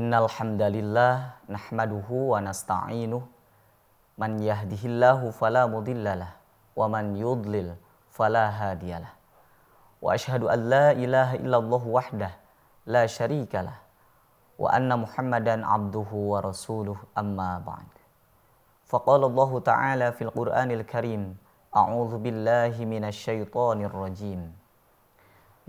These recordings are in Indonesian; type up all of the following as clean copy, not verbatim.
Innal hamdalillah nahmaduhu wa nasta'inuh man yahdihillahu fala mudhillalah wa man yudlil fala hadiyalah. Wa asyhadu an la ilaha illallah wahdah la syarikalah wa anna Muhammadan abduhu wa rasuluh amma ba'd. Faqala Allah ta'ala fil Qur'anil Karim, a'udzu billahi minasy syaithanir rajim.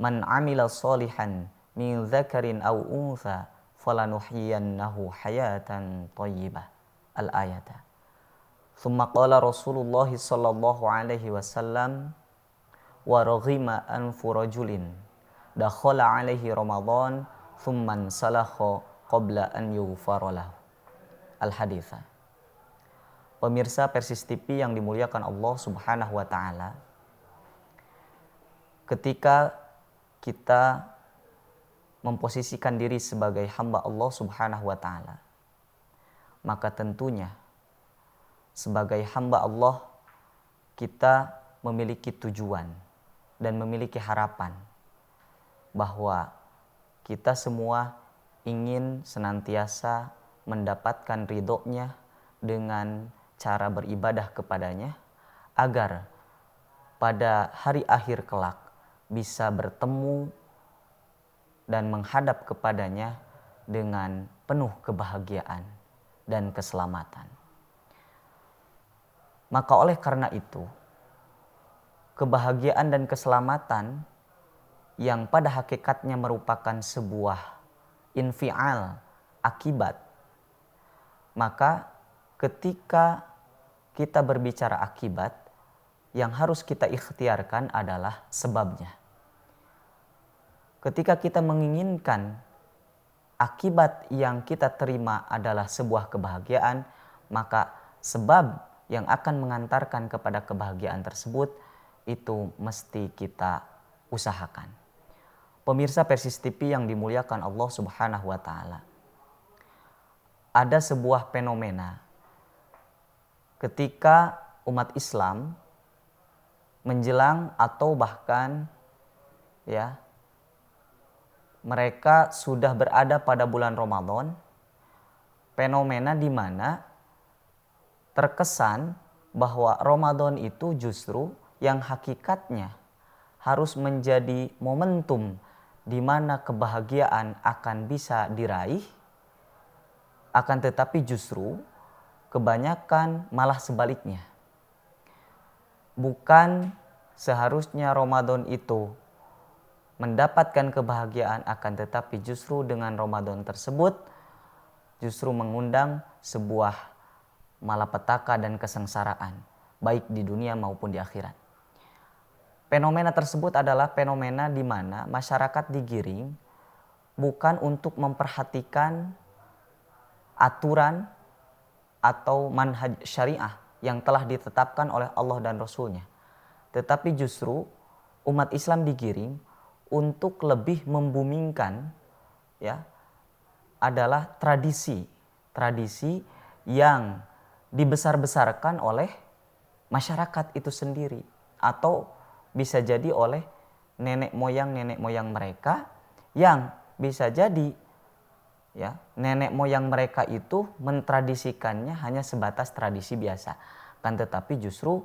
Man 'amila shalihan min dzakarin aw untha falanuhyiyannahu hayatan thayyibah. Al-ayata. Tsumma qala Rasulullah sallallahu alaihi wasallam wa raghima anfu rajulin dakhala alaihi Ramadan tsumman salakha qabla an yughfara lahu. Al-haditsa. Pemirsa Persis TV yang dimuliakan Allah Subhanahu wa taala, ketika kita memposisikan diri sebagai hamba Allah Subhanahu wa taala, maka tentunya sebagai hamba Allah kita memiliki tujuan dan memiliki harapan bahwa kita semua ingin senantiasa mendapatkan ridho-Nya dengan cara beribadah kepadanya, agar pada hari akhir kelak bisa bertemu dan menghadap kepadanya dengan penuh kebahagiaan dan keselamatan. Maka oleh karena itu, kebahagiaan dan keselamatan yang pada hakikatnya merupakan sebuah infial, akibat, maka ketika kita berbicara akibat, yang harus kita ikhtiarkan adalah sebabnya. Ketika kita menginginkan akibat yang kita terima adalah sebuah kebahagiaan, maka sebab yang akan mengantarkan kepada kebahagiaan tersebut itu mesti kita usahakan. Pemirsa Persis TV yang dimuliakan Allah Subhanahu wa taala. Ada sebuah fenomena ketika umat Islam menjelang atau bahkan mereka sudah berada pada bulan Ramadan, fenomena di mana terkesan bahwa Ramadan itu justru yang hakikatnya harus menjadi momentum di mana kebahagiaan akan bisa diraih, akan tetapi justru kebanyakan malah sebaliknya. Bukan seharusnya Ramadan itu mendapatkan kebahagiaan, akan tetapi justru dengan Ramadan tersebut justru mengundang sebuah malapetaka dan kesengsaraan, baik di dunia maupun di akhirat. Fenomena tersebut adalah fenomena di mana masyarakat digiring bukan untuk memperhatikan aturan atau manhaj syariah yang telah ditetapkan oleh Allah dan Rasul-Nya, tetapi justru umat Islam digiring untuk lebih membumingkan adalah tradisi yang dibesar-besarkan oleh masyarakat itu sendiri, atau bisa jadi oleh nenek moyang mereka, yang bisa jadi nenek moyang mereka itu mentradisikannya hanya sebatas tradisi biasa, kan tetapi justru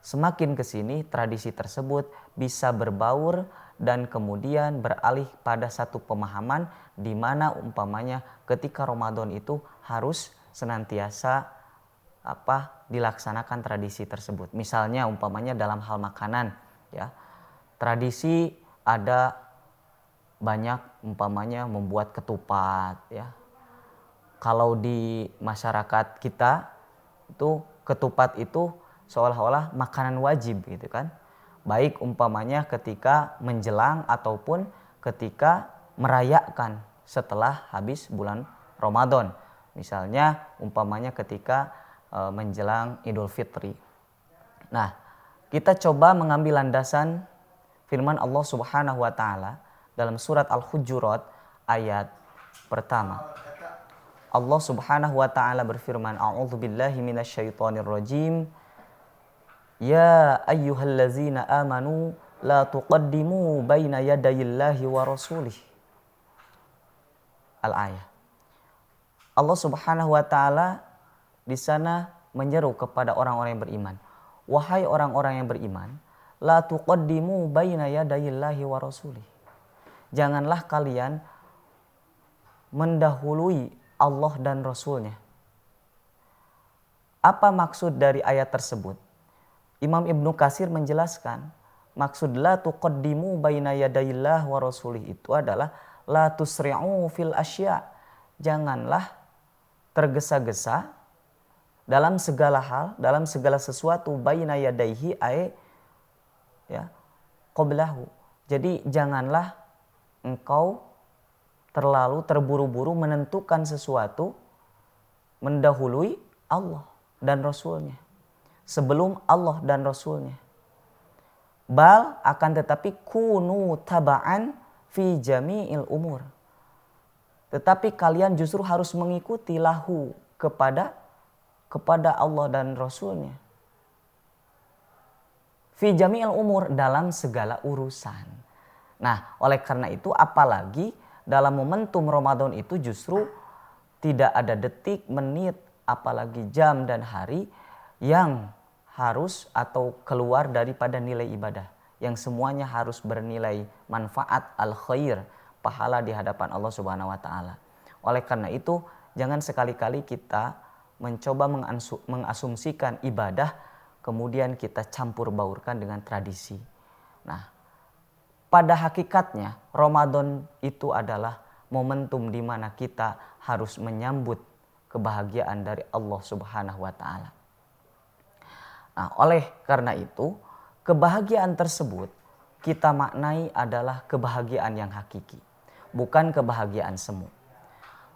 semakin kesini tradisi tersebut bisa berbaur dan kemudian beralih pada satu pemahaman di mana umpamanya ketika Ramadan itu harus senantiasa dilaksanakan tradisi tersebut. Misalnya umpamanya dalam hal makanan, tradisi ada banyak umpamanya membuat ketupat, Kalau di masyarakat kita itu ketupat itu seolah-olah makanan wajib gitu kan. Baik umpamanya ketika menjelang ataupun ketika merayakan setelah habis bulan Ramadan. Misalnya umpamanya ketika menjelang Idul Fitri. Nah, kita coba mengambil landasan firman Allah Subhanahu wa taala dalam surat Al-Hujurat ayat pertama. Allah Subhanahu wa taala berfirman, a'udzu billahi minasyaitonir rajim. Ya ayyuhallazina amanu la tuqaddimu baina yadayillahi wa rasulih. Al-ayah. Allah Subhanahu wa taala di sana menyeru kepada orang-orang yang beriman. Wahai orang-orang yang beriman, la tuqaddimu baina yadayillahi wa rasulih. Janganlah kalian mendahului Allah dan Rasulnya. Apa maksud dari ayat tersebut? Imam Ibnu Katsir menjelaskan, maksud la tuqaddimu baina yadayillah wa rasulih itu adalah la tusri'u fil asya. Janganlah tergesa-gesa dalam segala hal, dalam segala sesuatu, baina yadaihi ay ya qablahu. Jadi janganlah engkau terlalu terburu-buru menentukan sesuatu mendahului Allah dan Rasulnya, sebelum Allah dan Rasulnya. Bal akan tetapi kunu taba'an fi jami'il umur. Tetapi kalian justru harus mengikuti lahu kepada Allah dan Rasulnya. Fi jami'il umur, dalam segala urusan. Nah, oleh karena itu apalagi dalam momentum Ramadan itu justru tidak ada detik, menit, apalagi jam dan hari yang harus atau keluar daripada nilai ibadah. Yang semuanya harus bernilai manfaat al-khair, pahala di hadapan Allah Subhanahu wa taala. Oleh karena itu, jangan sekali-kali kita mencoba mengasumsikan ibadah kemudian kita campur baurkan dengan tradisi. Nah, pada hakikatnya Ramadan itu adalah momentum di mana kita harus menyambut kebahagiaan dari Allah Subhanahu wa taala. Nah, oleh karena itu, kebahagiaan tersebut kita maknai adalah kebahagiaan yang hakiki, bukan kebahagiaan semu.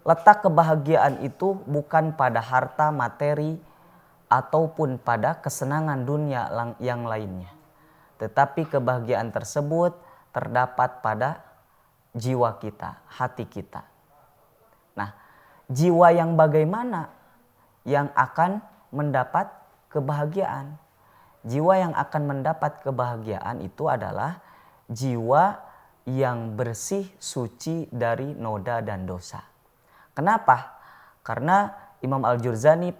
Letak kebahagiaan itu bukan pada harta materi ataupun pada kesenangan dunia yang lainnya. Tetapi kebahagiaan tersebut terdapat pada jiwa kita, hati kita. Nah, jiwa yang bagaimana yang akan mendapat kebahagiaan? Jiwa yang akan mendapat kebahagiaan itu adalah jiwa yang bersih, suci dari noda dan dosa. Kenapa? Karena Imam Al-Jurzani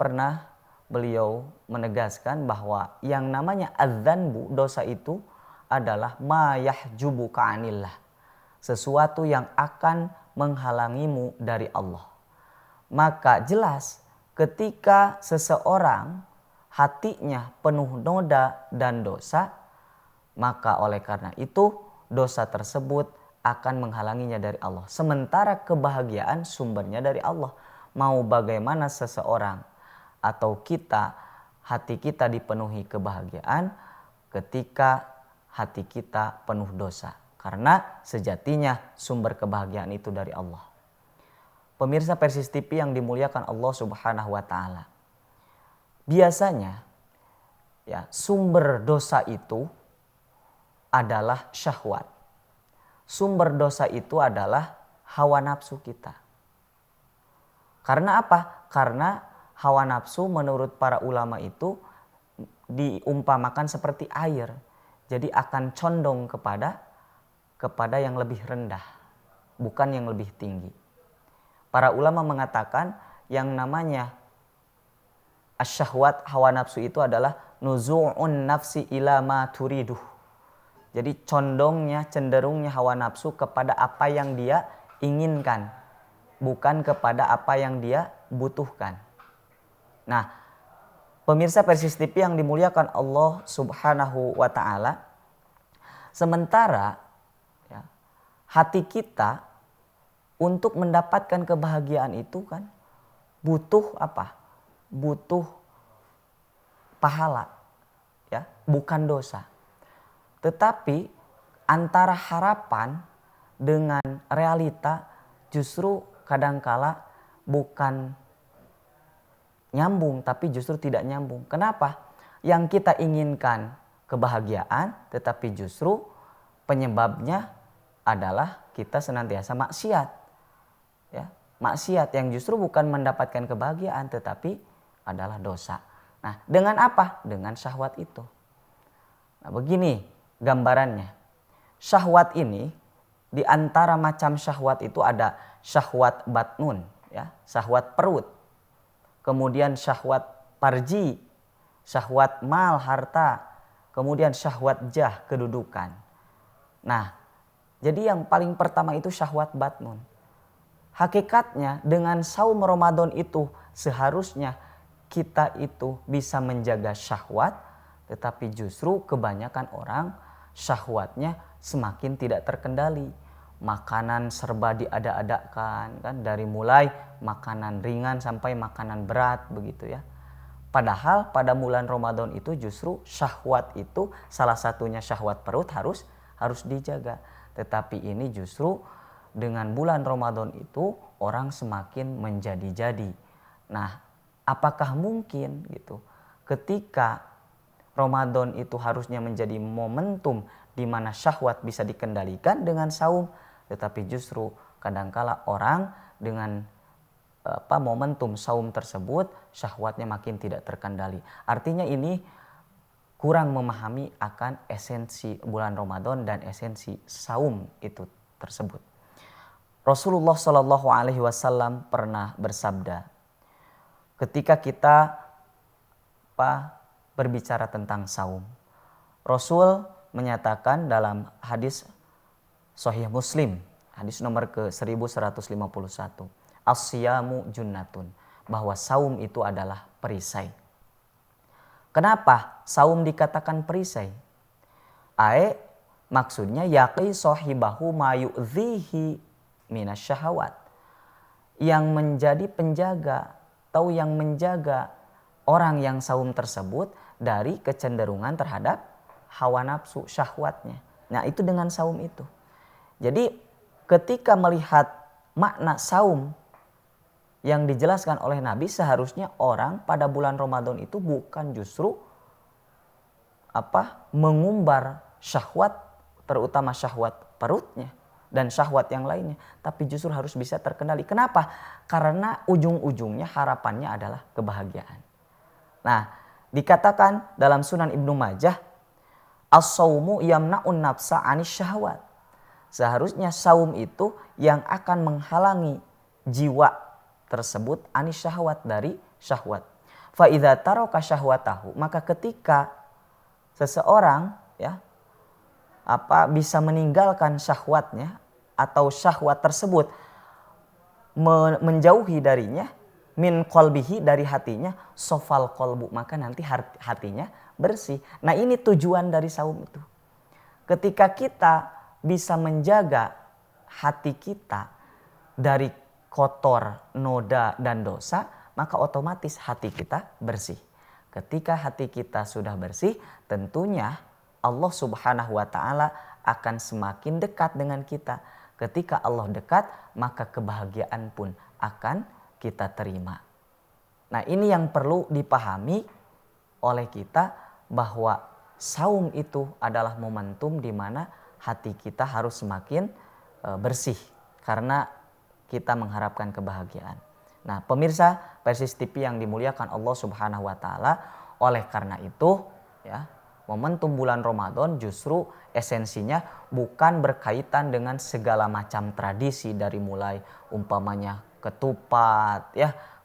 beliau menegaskan bahwa yang namanya adzanbu, dosa itu adalah ma yahjubu ka'anillah, sesuatu yang akan menghalangimu dari Allah. Maka jelas ketika seseorang hatinya penuh noda dan dosa, maka oleh karena itu dosa tersebut akan menghalanginya dari Allah. Sementara kebahagiaan sumbernya dari Allah. Mau bagaimana seseorang atau kita, hati kita dipenuhi kebahagiaan ketika hati kita penuh dosa. Karena sejatinya sumber kebahagiaan itu dari Allah. Pemirsa Persis TV yang dimuliakan Allah Subhanahu wa taala. Biasanya ya, sumber dosa itu adalah syahwat. Sumber dosa itu adalah hawa nafsu kita. Karena apa? Karena hawa nafsu menurut para ulama itu diumpamakan seperti air. Jadi akan condong kepada yang lebih rendah, bukan yang lebih tinggi. Para ulama mengatakan yang namanya asyahwat, hawa nafsu itu adalah nuzu'un nafsi ila ma turiduh. Jadi condongnya, cenderungnya hawa nafsu kepada apa yang dia inginkan, bukan kepada apa yang dia butuhkan. Nah, pemirsa Persis TV yang dimuliakan Allah Subhanahu wa taala, sementara ya, hati kita untuk mendapatkan kebahagiaan itu kan butuh apa? Butuh pahala, ya, bukan dosa. Tetapi antara harapan dengan realita justru kadangkala bukan nyambung, tapi justru tidak nyambung. Kenapa? Yang kita inginkan kebahagiaan, tetapi justru penyebabnya adalah kita senantiasa maksiat. Ya, maksiat yang justru bukan mendapatkan kebahagiaan, tetapi adalah dosa. Nah, dengan apa? Dengan syahwat itu. Nah, begini gambarannya. Syahwat ini, di antara macam syahwat itu ada syahwat batnun, ya, syahwat perut. Kemudian syahwat farji, syahwat mal harta, kemudian syahwat jah kedudukan. Nah, jadi yang paling pertama itu syahwat batnun. Hakikatnya dengan saum Ramadan itu seharusnya kita itu bisa menjaga syahwat, tetapi justru kebanyakan orang syahwatnya semakin tidak terkendali. Makanan serba diada-adakan, kan, dari mulai makanan ringan sampai makanan berat begitu ya. Padahal pada bulan Ramadan itu justru syahwat itu salah satunya syahwat perut harus dijaga. Tetapi ini justru dengan bulan Ramadan itu orang semakin menjadi-jadi. Nah, apakah mungkin gitu ketika Ramadan itu harusnya menjadi momentum di mana syahwat bisa dikendalikan dengan saum, tetapi justru kadangkala orang dengan momentum saum tersebut syahwatnya makin tidak terkendali. Artinya ini kurang memahami akan esensi bulan Ramadan dan esensi saum itu tersebut. Rasulullah Shallallahu Alaihi Wasallam pernah bersabda, ketika kita berbicara tentang saum, Rasul menyatakan dalam hadis Sahih Muslim, hadis nomor ke 1151, as-siyamu junnatun, bahwa saum itu adalah perisai. Kenapa saum dikatakan perisai? Maksudnya yaqi sahibahu ma yu'dhihi minasyahawat, yang menjadi penjaga atau yang menjaga orang yang saum tersebut dari kecenderungan terhadap hawa nafsu syahwatnya. Nah, itu dengan saum itu. Jadi ketika melihat makna saum yang dijelaskan oleh Nabi, seharusnya orang pada bulan Ramadan itu bukan justru mengumbar syahwat, terutama syahwat perutnya dan syahwat yang lainnya, tapi justru harus bisa terkendali. Kenapa? Karena ujung-ujungnya harapannya adalah kebahagiaan. Nah, dikatakan dalam Sunan Ibnu Majah, as-saumu yamna'un nafsa 'anis syahwat. Seharusnya saum itu yang akan menghalangi jiwa tersebut anis syahwat, dari syahwat. Fa idza taraka syahwatahu, maka ketika seseorang bisa meninggalkan syahwatnya atau syahwat tersebut menjauhi darinya, min qalbihi, dari hatinya, sofal qalbu, maka nanti hatinya bersih. Nah, ini tujuan dari saum itu. Ketika kita bisa menjaga hati kita dari kotor, noda dan dosa, maka otomatis hati kita bersih. Ketika hati kita sudah bersih, tentunya Allah Subhanahu wa Ta'ala akan semakin dekat dengan kita. Ketika Allah dekat, maka kebahagiaan pun akan kita terima. Nah, ini yang perlu dipahami oleh kita, bahwa saum itu adalah momentum di mana hati kita harus semakin bersih karena kita mengharapkan kebahagiaan. Nah, pemirsa Persis TV yang dimuliakan Allah Subhanahu wa Ta'ala, oleh karena itu momentum bulan Ramadan justru esensinya bukan berkaitan dengan segala macam tradisi, dari mulai umpamanya ketupat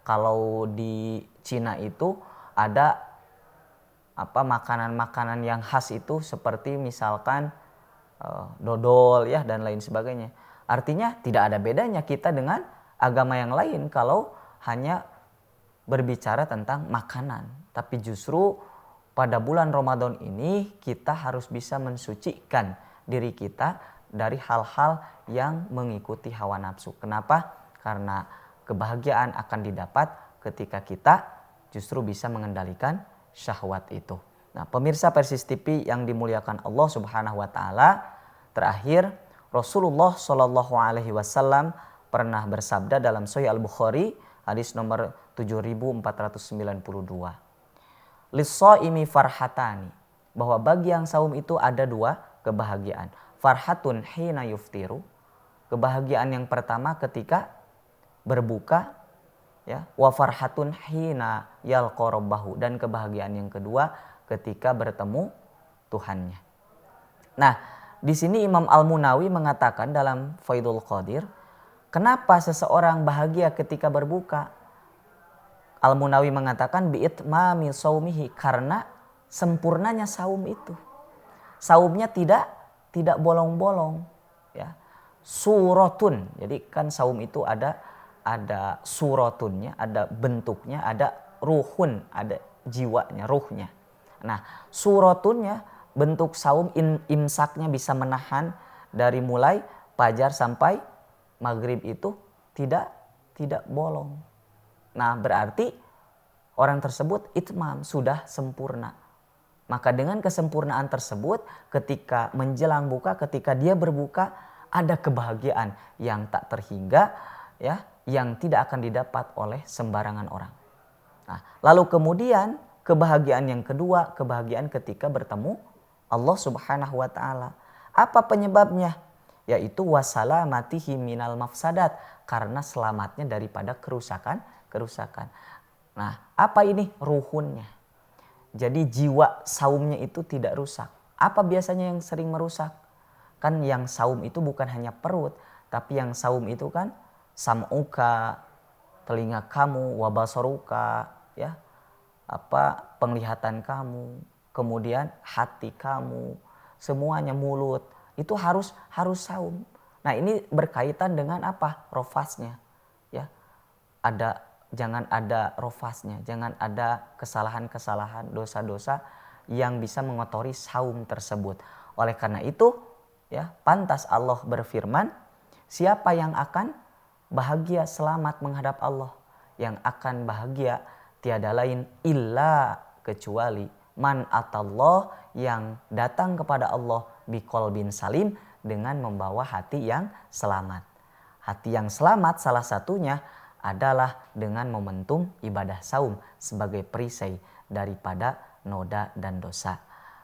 kalau di Cina itu ada makanan-makanan yang khas itu seperti misalkan dodol dan lain sebagainya. Artinya tidak ada bedanya kita dengan agama yang lain kalau hanya berbicara tentang makanan, tapi justru pada bulan Ramadan ini kita harus bisa mensucikan diri kita dari hal-hal yang mengikuti hawa nafsu. Kenapa? Karena kebahagiaan akan didapat ketika kita justru bisa mengendalikan syahwat itu. Nah, pemirsa Persis TV yang dimuliakan Allah Subhanahu wa Ta'ala, terakhir Rasulullah Shallallahu Alaihi Wasallam pernah bersabda dalam Sahih Al-Bukhari hadis nomor 7492. Lis-shaimi farhatani, bahwa bagi yang saum itu ada dua kebahagiaan. Farhatun hina yuftiru, kebahagiaan yang pertama ketika berbuka, wa farhatun hina yalqa rabbahu, dan kebahagiaan yang kedua ketika bertemu Tuhannya. Nah, di sini Imam Al-Munawi mengatakan dalam Faidul Qadir, Kenapa seseorang bahagia ketika berbuka? Al-Munawi mengatakan bi'itmami saumihi, karena sempurnanya saum itu. Saumnya tidak bolong-bolong, ya. Suratun. Jadi kan saum itu ada suratunnya, ada bentuknya, ada ruhun, ada jiwanya, ruhnya. Nah, suratunnya, bentuk saum, imsaknya bisa menahan dari mulai fajar sampai maghrib itu tidak bolong. Nah, berarti orang tersebut itmam, sudah sempurna. Maka dengan kesempurnaan tersebut, ketika menjelang buka, ketika dia berbuka, ada kebahagiaan yang tak terhingga, ya, yang tidak akan didapat oleh sembarangan orang. Nah, lalu kemudian kebahagiaan yang kedua, kebahagiaan ketika bertemu Allah Subhanahu wa taala. Apa penyebabnya? Yaitu wasalamatihi minal mafsadat, karena selamatnya daripada kerusakan. Nah, apa ini? Ruhunnya. Jadi jiwa saumnya itu tidak rusak. Apa biasanya yang sering merusak? Kan yang saum itu bukan hanya perut, tapi yang saum itu kan sam'uka, telinga kamu, wabasoruka, ya, penglihatan kamu, kemudian hati kamu, semuanya, mulut, itu harus saum. Nah, ini berkaitan dengan apa? Rofasnya, ya. Jangan ada rofasnya, jangan ada kesalahan-kesalahan, dosa-dosa yang bisa mengotori saum tersebut. Oleh karena itu, ya, pantas Allah berfirman, siapa yang akan bahagia selamat menghadap Allah? Yang akan bahagia tiada lain illa, kecuali man atallah, yang datang kepada Allah biqalbin salim, dengan membawa hati yang selamat. Hati yang selamat salah satunya adalah dengan momentum ibadah saum sebagai perisai daripada noda dan dosa.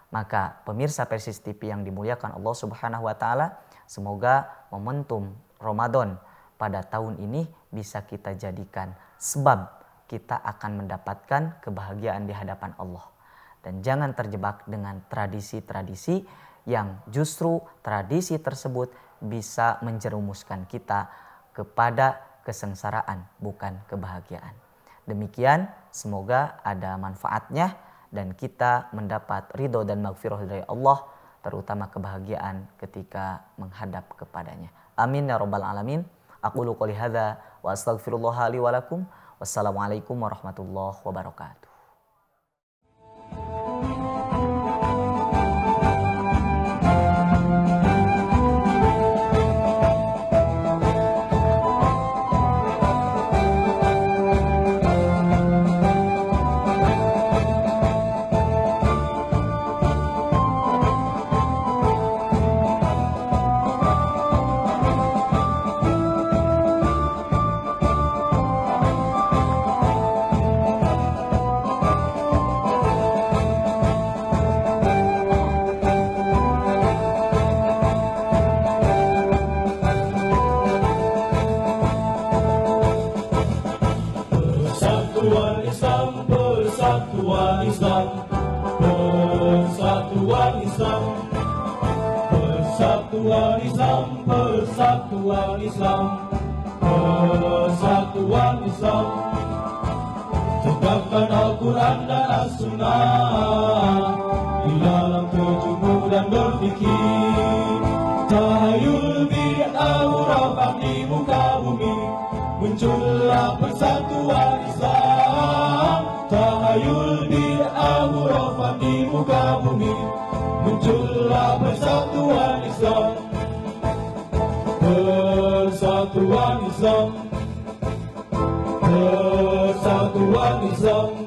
Maka pemirsa Persis TV yang dimuliakan Allah Subhanahu wa taala, semoga momentum Ramadan pada tahun ini bisa kita jadikan sebab kita akan mendapatkan kebahagiaan di hadapan Allah. Dan jangan terjebak dengan tradisi-tradisi yang justru tradisi tersebut bisa menjerumuskan kita kepada kesengsaraan, bukan kebahagiaan. Demikian, semoga ada manfaatnya dan kita mendapat ridho dan maghfirah dari Allah, terutama kebahagiaan ketika menghadap kepadanya. Amin ya rabbal alamin. Aqulu qouli hadza wa astaghfirullah li wa lakum. Wassalamualaikum warahmatullahi wabarakatuh. Persatuan Islam, persatuan Islam. Tegakkan Al-Quran dan As-Sunnah di dalam tujuhmu dan berfikir. Tahayul bid'ah hurafah di muka bumi, muncullah persatuan Islam. Tahayul bid'ah hurafah di muka bumi, muncullah persatuan Islam. Persatuan Islam, persatuan Islam.